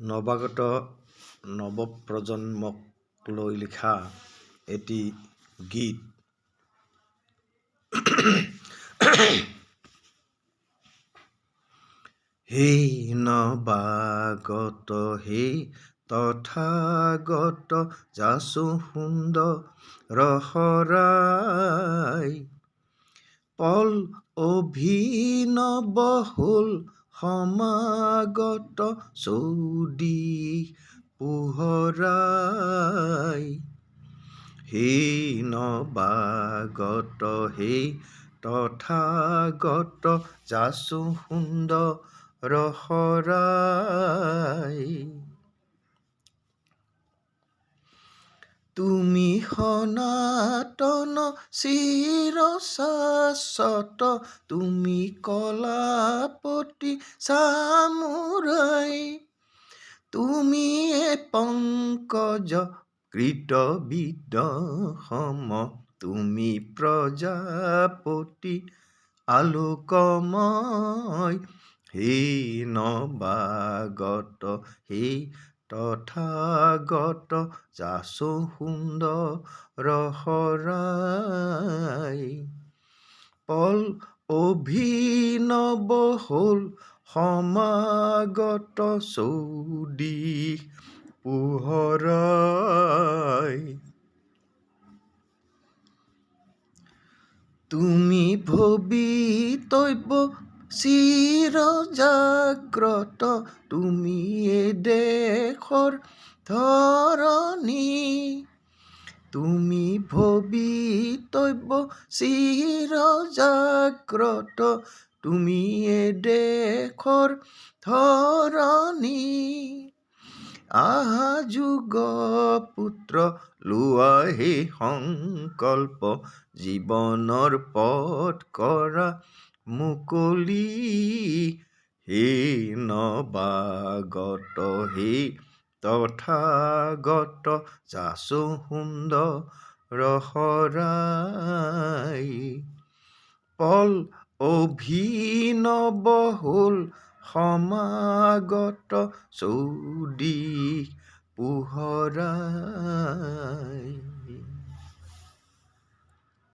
নৱাগত নৱপ্ৰজন্মক লৈ লিখা এটি গীত। হে নৱাগত হে তথাগত যাচো সুন্দৰ শৰাই, পল অভিনৱ হ'ল সমাগত চৌদিশ পোহৰাই। হে নৱাগত হে তথাগত যাচো সুন্দৰ শৰাই, তুমি সনাতন চিৰ শাশ্বত, তুমি কলাপতি চামুৰাই, তুমিয়ে পংকজ কৃত বিদ্যসম, তুমি প্ৰজাপতি আলোকময়। হে নৱাগত হে তথাগত যাচো সুন্দৰ শৰাই, পল অভিনৱ হ'ল সমাগত চৌদিশ পোহৰাই। তুমি ভবিতব্য চিৰ জাগ্ৰত, তুমিয়ে দেশৰ ধৰণী, তুমি ভবিতব্য চিৰ জাগ্ৰত, তুমিয়ে দেশৰ ধৰণী। আহা যুগ পুত্ৰ লোৱা হে সংকল্প, জীৱনৰ পথ কৰা মুকলি। হে নৱাগত হে তথাগত যাচো সুন্দৰ শৰাই, পল অভিনৱ হ'ল সমাগত চৌদিশ পোহৰাই।